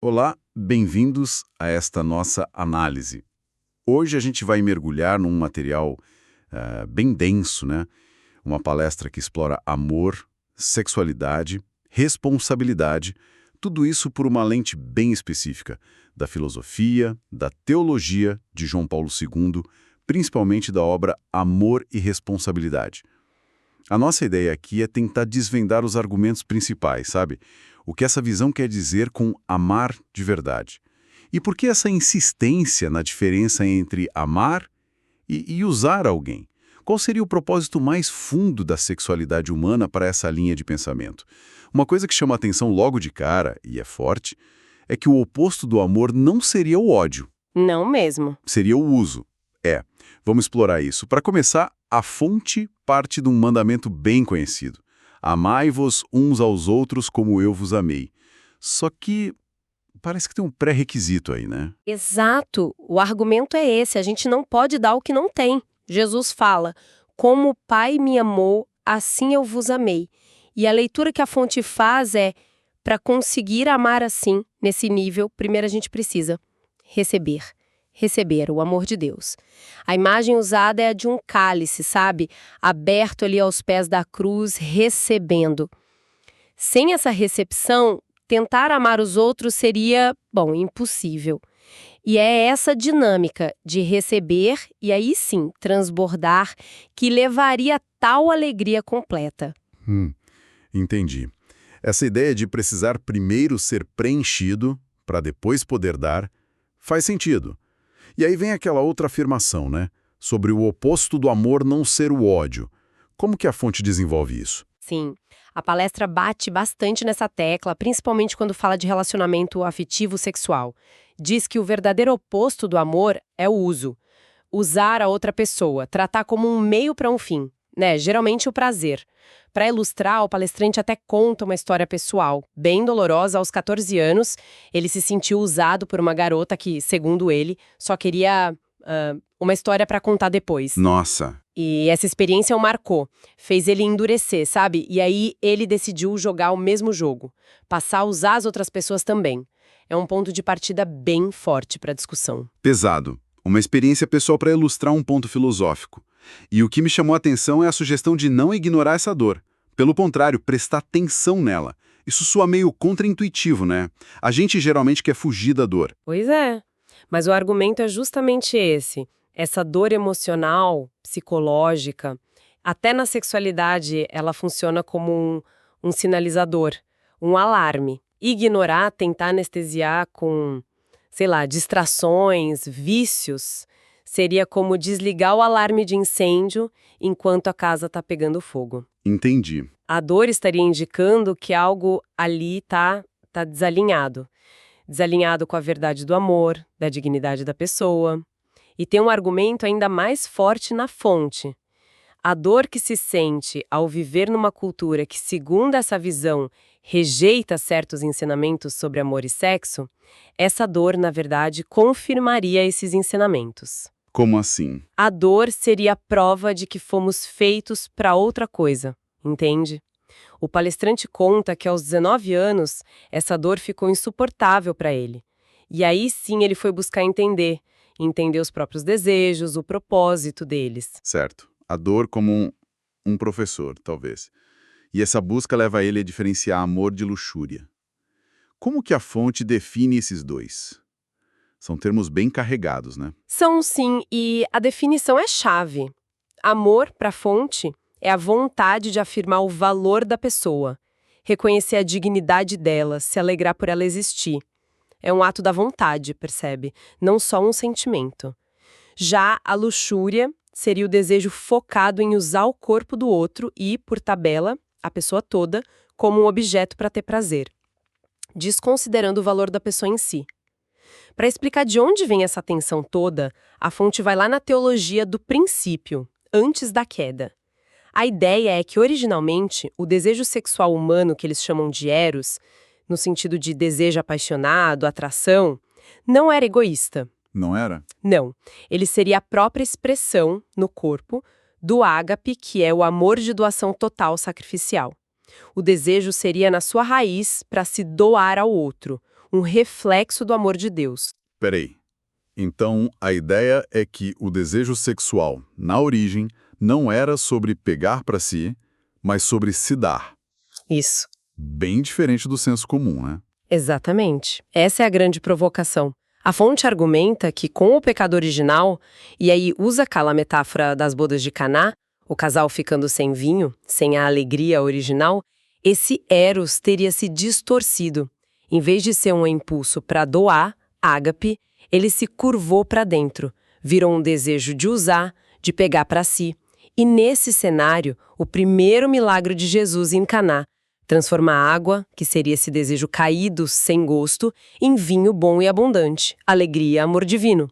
Olá, bem-vindos a esta nossa análise. Hoje a gente vai mergulhar num material bem denso, né? Uma palestra que explora amor, sexualidade, responsabilidade, tudo isso por uma lente bem específica, da filosofia, da teologia de João Paulo II, principalmente da obra Amor e Responsabilidade. A nossa ideia aqui é tentar desvendar os argumentos principais, sabe? O que essa visão quer dizer com amar de verdade. E por que essa insistência na diferença entre amar e usar alguém? Qual seria o propósito mais fundo da sexualidade humana para essa linha de pensamento? Uma coisa que chama a atenção logo de cara, e é forte, é que o oposto do amor não seria o ódio, Não mesmo. seria o uso. Vamos explorar isso. Para começar, a fonte parte de um mandamento bem conhecido. Amai-vos uns aos outros como eu vos amei. Só que parece que tem um pré-requisito aí, né? Exato. O argumento é esse. A gente não pode dar o que não tem. Jesus fala, como o Pai me amou, assim eu vos amei. E a leitura que a fonte faz é, para conseguir amar assim, nesse nível, primeiro a gente precisa receber. Receber o amor de Deus. A imagem usada é a de um cálice, sabe? Aberto ali aos pés da cruz, recebendo. Sem essa recepção, tentar amar os outros seria, bom, impossível. E é essa dinâmica de receber e aí sim transbordar que levaria a tal alegria completa. Entendi. Essa ideia de precisar primeiro ser preenchido para depois poder dar faz sentido. E aí vem aquela outra afirmação, né? Sobre o oposto do amor não ser o ódio. Como que a fonte desenvolve isso? Sim, a palestra bate bastante nessa tecla, principalmente quando fala de relacionamento afetivo sexual. Diz que o verdadeiro oposto do amor é o uso. Usar a outra pessoa, tratar como um meio para um fim, né? Geralmente o prazer. Para ilustrar, o palestrante até conta uma história pessoal, bem dolorosa. Aos 14 anos, ele se sentiu usado por uma garota que, segundo ele, só queria uma história para contar depois. Nossa, E essa experiência o marcou, fez ele endurecer, sabe? E aí ele decidiu jogar o mesmo jogo, passar a usar as outras pessoas também. É um ponto de partida bem forte para a discussão. pesado. Uma experiência pessoal para ilustrar um ponto filosófico. E o que me chamou a atenção é a sugestão de não ignorar essa dor. Pelo contrário, prestar atenção nela. Isso soa meio contraintuitivo, né? A gente geralmente quer fugir da dor. Pois é, mas o argumento é justamente esse. Essa dor emocional, psicológica, até na sexualidade ela funciona como um sinalizador, um alarme. Ignorar, tentar anestesiar com, sei lá, distrações, vícios, seria como desligar o alarme de incêndio enquanto a casa está pegando fogo. Entendi. A dor estaria indicando que algo ali tá desalinhado. Desalinhado com a verdade do amor, da dignidade da pessoa. E tem um argumento ainda mais forte na fonte. A dor que se sente ao viver numa cultura que, segundo essa visão, rejeita certos ensinamentos sobre amor e sexo, essa dor, na verdade, confirmaria esses ensinamentos. Como assim? A dor seria a prova de que fomos feitos para outra coisa, entende? O palestrante conta que aos 19 anos, essa dor ficou insuportável para ele. E aí sim ele foi buscar entender os próprios desejos, o propósito deles. Certo. A dor como um professor, talvez. E essa busca leva ele a diferenciar amor de luxúria. Como que a fonte define esses dois? São termos bem carregados, né? São sim, e a definição é chave. Amor, para a fonte, é a vontade de afirmar o valor da pessoa, reconhecer a dignidade dela, se alegrar por ela existir. É um ato da vontade, percebe? Não só um sentimento. Já a luxúria seria o desejo focado em usar o corpo do outro e, por tabela, a pessoa toda, como um objeto para ter prazer, desconsiderando o valor da pessoa em si. Para explicar de onde vem essa tensão toda, a fonte vai lá na teologia do princípio, antes da queda. A ideia é que, originalmente, o desejo sexual humano, que eles chamam de eros, no sentido de desejo apaixonado, atração, não era egoísta. Não era? Não. Ele seria a própria expressão, no corpo, do ágape, que é o amor de doação total sacrificial. O desejo seria, na sua raiz, para se doar ao outro, um reflexo do amor de Deus. Peraí. Então, a ideia é que o desejo sexual, na origem, não era sobre pegar para si, mas sobre se dar. Isso. Bem diferente do senso comum, né? Exatamente. Essa é a grande provocação. A fonte argumenta que com o pecado original, e aí usa aquela metáfora das bodas de Caná, o casal ficando sem vinho, sem a alegria original, esse eros teria se distorcido. Em vez de ser um impulso para doar, ágape, ele se curvou para dentro, virou um desejo de usar, de pegar para si. E nesse cenário, o primeiro milagre de Jesus em Caná, transforma a água, que seria esse desejo caído, sem gosto, em vinho bom e abundante, alegria e amor divino.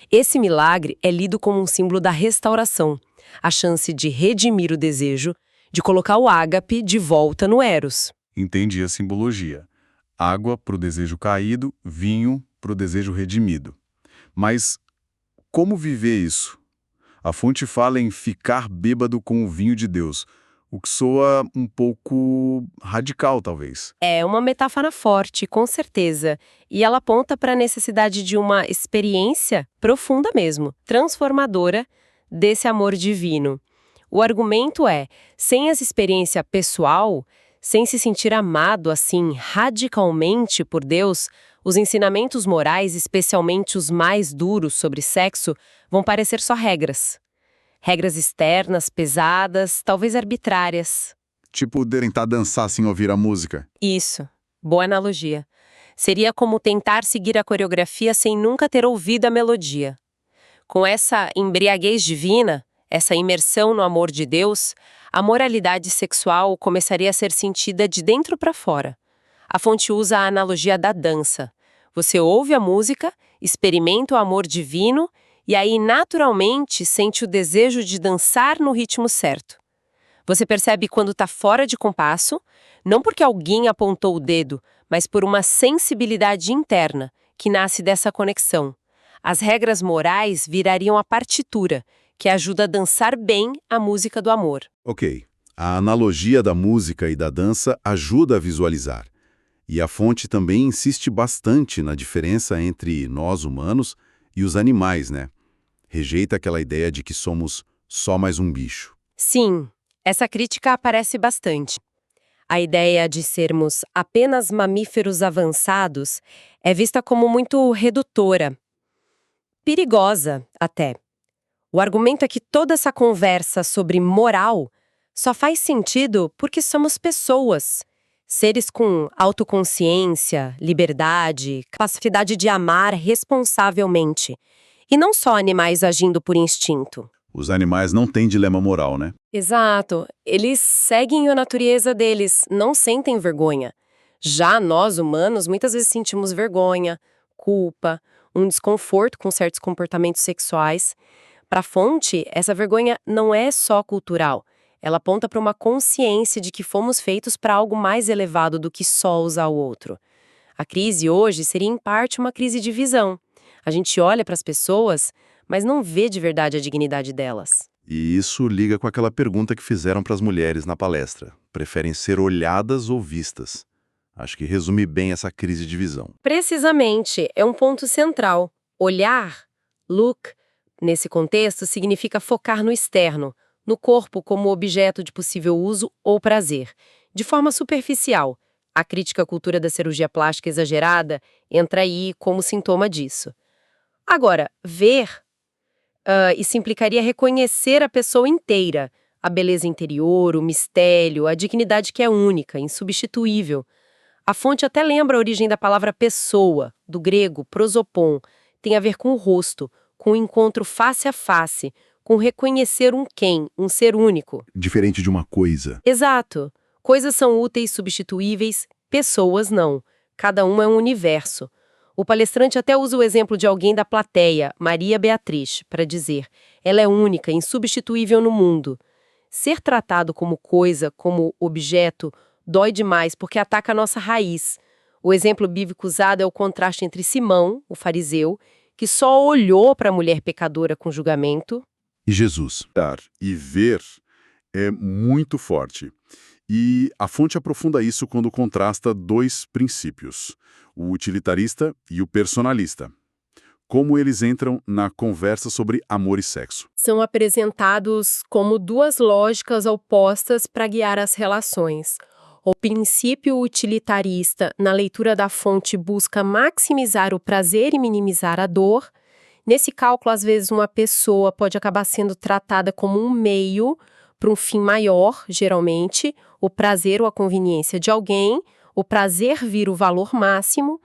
Esse milagre é lido como um símbolo da restauração, a chance de redimir o desejo, de colocar o ágape de volta no eros. Entendi a simbologia. Água para o desejo caído, vinho para o desejo redimido. Mas como viver isso? A fonte fala em ficar bêbado com o vinho de Deus, o que soa um pouco radical, talvez. É uma metáfora forte, com certeza, e ela aponta para a necessidade de uma experiência profunda mesmo, transformadora desse amor divino. O argumento é, sem essa experiência pessoal, sem se sentir amado assim radicalmente por Deus, os ensinamentos morais, especialmente os mais duros sobre sexo, vão parecer só regras. Regras externas, pesadas, talvez arbitrárias. Tipo, tentar dançar sem ouvir a música. Isso. Boa analogia. Seria como tentar seguir a coreografia sem nunca ter ouvido a melodia. Com essa embriaguez divina, essa imersão no amor de Deus, a moralidade sexual começaria a ser sentida de dentro para fora. A fonte usa a analogia da dança. Você ouve a música, experimenta o amor divino e aí, naturalmente, sente o desejo de dançar no ritmo certo. Você percebe quando está fora de compasso, não porque alguém apontou o dedo, mas por uma sensibilidade interna que nasce dessa conexão. As regras morais virariam a partitura, que ajuda a dançar bem a música do amor. Ok. A analogia da música e da dança ajuda a visualizar. E a fonte também insiste bastante na diferença entre nós humanos e os animais, né? Rejeita aquela ideia de que somos só mais um bicho. Sim, essa crítica aparece bastante. A ideia de sermos apenas mamíferos avançados é vista como muito redutora, perigosa até. O argumento é que toda essa conversa sobre moral só faz sentido porque somos pessoas, seres com autoconsciência, liberdade, capacidade de amar responsavelmente. E não só animais agindo por instinto. Os animais não têm dilema moral, né? Exato. Eles seguem a natureza deles, não sentem vergonha. Já nós, humanos, muitas vezes sentimos vergonha, culpa, um desconforto com certos comportamentos sexuais. Para a fonte, essa vergonha não é só cultural. Ela aponta para uma consciência de que fomos feitos para algo mais elevado do que só usar o outro. A crise hoje seria, em parte, uma crise de visão. A gente olha para as pessoas, mas não vê de verdade a dignidade delas. E isso liga com aquela pergunta que fizeram para as mulheres na palestra. Preferem ser olhadas ou vistas? Acho que resume bem essa crise de visão. Precisamente, é um ponto central. Olhar, look, nesse contexto, significa focar no externo, no corpo como objeto de possível uso ou prazer, de forma superficial. A crítica à cultura da cirurgia plástica exagerada entra aí como sintoma disso. Agora, ver, isso implicaria reconhecer a pessoa inteira, a beleza interior, o mistério, a dignidade que é única, insubstituível. A fonte até lembra a origem da palavra pessoa, do grego prosopon, tem a ver com o rosto, com o encontro face a face, com reconhecer um quem, um ser único. Diferente de uma coisa. Exato. Coisas são úteis, substituíveis, pessoas não. Cada uma é um universo. O palestrante até usa o exemplo de alguém da plateia, Maria Beatriz, para dizer: ela é única, insubstituível no mundo. Ser tratado como coisa, como objeto, dói demais porque ataca a nossa raiz. O exemplo bíblico usado é o contraste entre Simão, o fariseu, que só olhou para a mulher pecadora com julgamento, E Jesus. Dar e ver é muito forte. E a fonte aprofunda isso quando contrasta dois princípios, o utilitarista e o personalista. Como eles entram na conversa sobre amor e sexo. São apresentados como duas lógicas opostas para guiar as relações. O princípio utilitarista, na leitura da fonte, busca maximizar o prazer e minimizar a dor. Nesse cálculo, às vezes, uma pessoa pode acabar sendo tratada como um meio para um fim maior, geralmente, o prazer ou a conveniência de alguém, o prazer vira o valor máximo.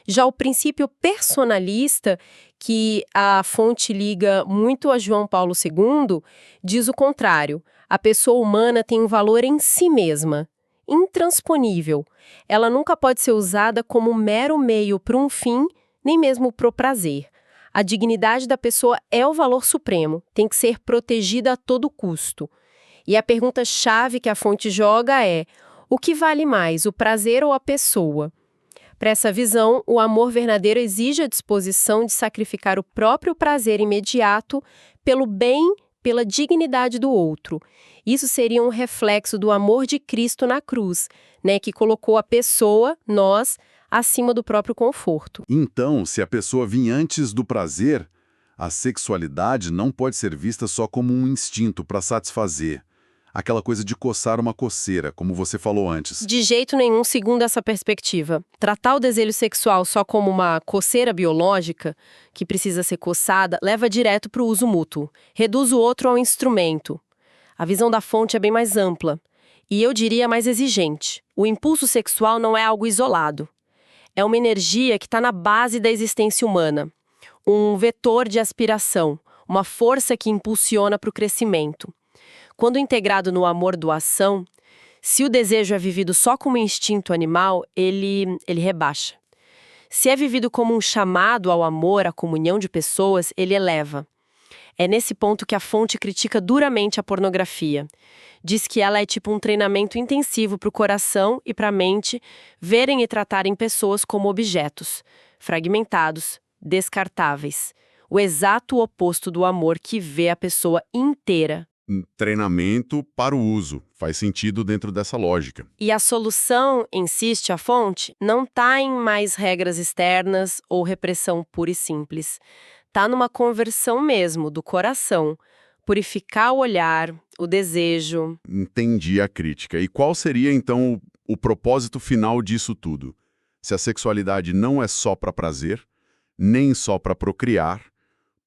Já o princípio personalista, que a fonte liga muito a João Paulo II, diz o contrário. A pessoa humana tem um valor em si mesma, intransponível. Ela nunca pode ser usada como mero meio para um fim, nem mesmo para o prazer. A dignidade da pessoa é o valor supremo, tem que ser protegida a todo custo. E a pergunta-chave que a fonte joga é: o que vale mais, o prazer ou a pessoa? Para essa visão, o amor verdadeiro exige a disposição de sacrificar o próprio prazer imediato pelo bem, pela dignidade do outro. Isso seria um reflexo do amor de Cristo na cruz, né, que colocou a pessoa, nós, acima do próprio conforto. Então, se a pessoa vir antes do prazer, a sexualidade não pode ser vista só como um instinto para satisfazer. Aquela coisa de coçar uma coceira, como você falou antes. De jeito nenhum, segundo essa perspectiva. Tratar o desejo sexual só como uma coceira biológica, que precisa ser coçada, leva direto para o uso mútuo. Reduz o outro ao instrumento. A visão da fonte é bem mais ampla. E eu diria mais exigente. O impulso sexual não é algo isolado. É uma energia que está na base da existência humana. Um vetor de aspiração, uma força que impulsiona para o crescimento. Quando integrado no amor-doação, se o desejo é vivido só como instinto animal, ele rebaixa. Se é vivido como um chamado ao amor, à comunhão de pessoas, ele eleva. É nesse ponto que a fonte critica duramente a pornografia. Diz que ela é tipo um treinamento intensivo para o coração e para a mente verem e tratarem pessoas como objetos, fragmentados, descartáveis. O exato oposto do amor que vê a pessoa inteira. Treinamento para o uso. Faz sentido dentro dessa lógica. E a solução, insiste a fonte, não está em mais regras externas ou repressão pura e simples. Está numa conversão mesmo, do coração. Purificar o olhar, o desejo. Entendi a crítica. E qual seria, então, o propósito final disso tudo? Se a sexualidade não é só para prazer, nem só para procriar,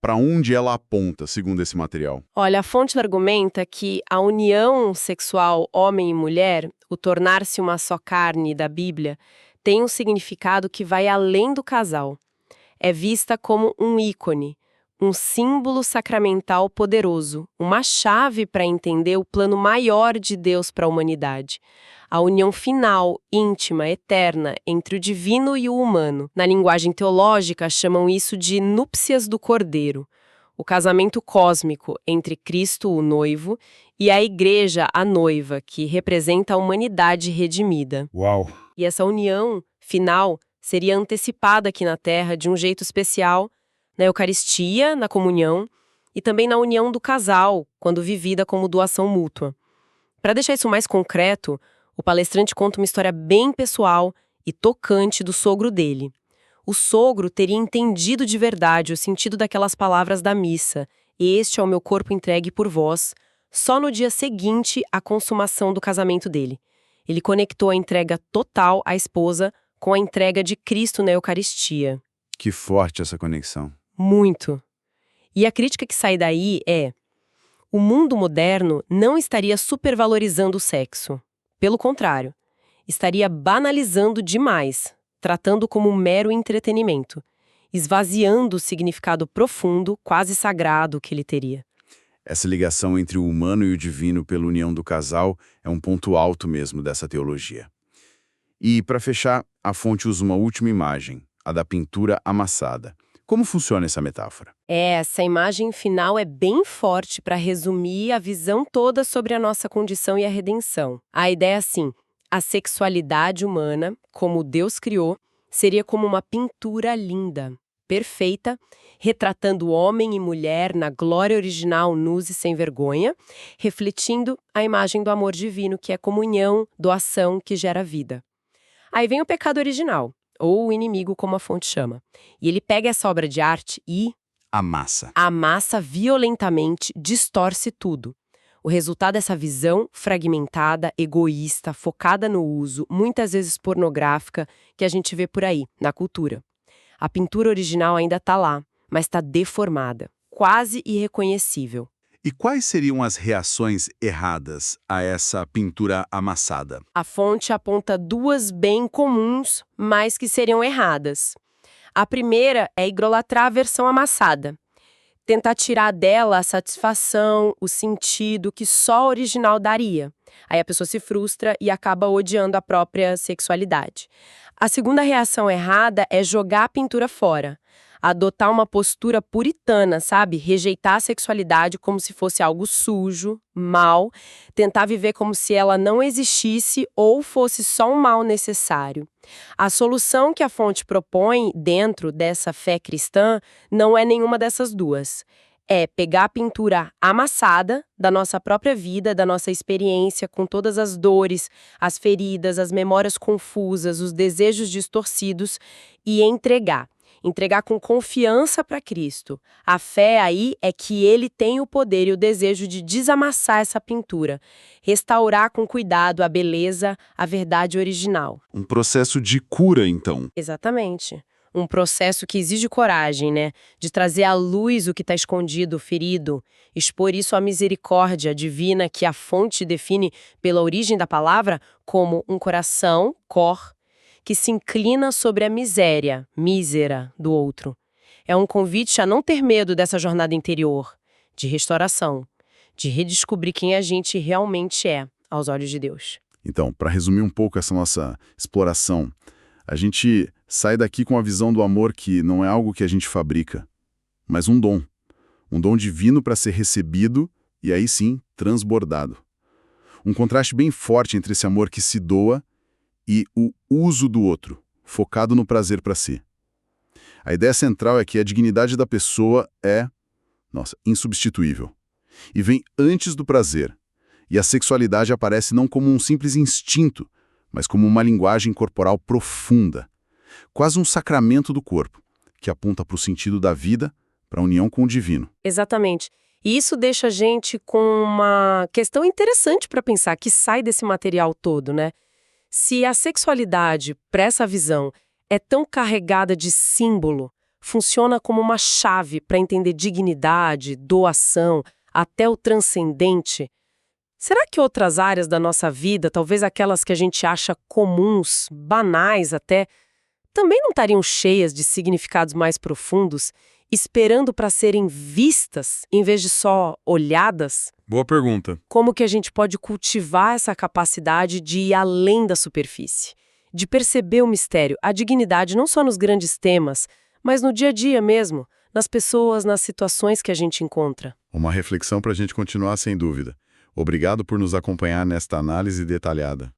para onde ela aponta, segundo esse material? Olha, a fonte argumenta que a união sexual homem e mulher, o tornar-se uma só carne da Bíblia, tem um significado que vai além do casal. É vista como um ícone, um símbolo sacramental poderoso, uma chave para entender o plano maior de Deus para a humanidade. A união final, íntima, eterna, entre o divino e o humano. Na linguagem teológica, chamam isso de núpcias do Cordeiro. O casamento cósmico entre Cristo, o noivo, e a Igreja, a noiva, que representa a humanidade redimida. Uau! E essa união final seria antecipada aqui na Terra de um jeito especial, na Eucaristia, na comunhão, e também na união do casal, quando vivida como doação mútua. Para deixar isso mais concreto, o palestrante conta uma história bem pessoal e tocante do sogro dele. O sogro teria entendido de verdade o sentido daquelas palavras da missa: "Este é o meu corpo entregue por vós", só no dia seguinte à consumação do casamento dele. Ele conectou a entrega total à esposa com a entrega de Cristo na Eucaristia. Que forte essa conexão. Muito. E a crítica que sai daí é: o mundo moderno não estaria supervalorizando o sexo. Pelo contrário, estaria banalizando demais, tratando como um mero entretenimento, esvaziando o significado profundo, quase sagrado que ele teria. Essa ligação entre o humano e o divino pela união do casal é um ponto alto mesmo dessa teologia. E, para fechar, a fonte usa uma última imagem, a da pintura amassada. Como funciona essa metáfora? Essa imagem final é bem forte para resumir a visão toda sobre a nossa condição e a redenção. A ideia é assim: a sexualidade humana, como Deus criou, seria como uma pintura linda, perfeita, retratando homem e mulher na glória original, nus e sem vergonha, refletindo a imagem do amor divino, que é comunhão, doação, que gera vida. Aí vem o pecado original, ou o inimigo, como a fonte chama. E ele pega essa obra de arte e amassa violentamente, distorce tudo. O resultado é essa visão fragmentada, egoísta, focada no uso, muitas vezes pornográfica, que a gente vê por aí, na cultura. A pintura original ainda está lá, mas está deformada, quase irreconhecível. E quais seriam as reações erradas a essa pintura amassada? A fonte aponta duas bem comuns, mas que seriam erradas. A primeira é idolatrar a versão amassada. Tentar tirar dela a satisfação, o sentido que só a original daria. Aí a pessoa se frustra e acaba odiando a própria sexualidade. A segunda reação errada é jogar a pintura fora. Adotar uma postura puritana, sabe? Rejeitar a sexualidade como se fosse algo sujo, mal, tentar viver como se ela não existisse ou fosse só um mal necessário. A solução que a fonte propõe dentro dessa fé cristã não é nenhuma dessas duas. É pegar a pintura amassada da nossa própria vida, da nossa experiência, com todas as dores, as feridas, as memórias confusas, os desejos distorcidos e entregar. Entregar com confiança para Cristo. A fé aí é que ele tem o poder e o desejo de desamassar essa pintura, restaurar com cuidado a beleza, a verdade original. Um processo de cura, então. Exatamente. Um processo que exige coragem, né? De trazer à luz o que está escondido, ferido, expor isso à misericórdia divina que a fonte define pela origem da palavra como um coração, cor, que se inclina sobre a miséria, mísera, do outro. É um convite a não ter medo dessa jornada interior, de restauração, de redescobrir quem a gente realmente é, aos olhos de Deus. Então, para resumir um pouco essa nossa exploração, a gente sai daqui com a visão do amor que não é algo que a gente fabrica, mas um dom divino para ser recebido e aí sim transbordado. Um contraste bem forte entre esse amor que se doa e o uso do outro, focado no prazer para si. A ideia central é que a dignidade da pessoa é, insubstituível. E vem antes do prazer. E a sexualidade aparece não como um simples instinto, mas como uma linguagem corporal profunda. Quase um sacramento do corpo, que aponta para o sentido da vida, para a união com o divino. Exatamente. E isso deixa a gente com uma questão interessante para pensar, que sai desse material todo, né? Se a sexualidade, para essa visão, é tão carregada de símbolo, funciona como uma chave para entender dignidade, doação, até o transcendente, será que outras áreas da nossa vida, talvez aquelas que a gente acha comuns, banais até, também não estariam cheias de significados mais profundos, esperando para serem vistas, em vez de só olhadas? Boa pergunta. Como que a gente pode cultivar essa capacidade de ir além da superfície? De perceber o mistério, a dignidade não só nos grandes temas, mas no dia a dia mesmo, nas pessoas, nas situações que a gente encontra. Uma reflexão para a gente continuar sem dúvida. Obrigado por nos acompanhar nesta análise detalhada.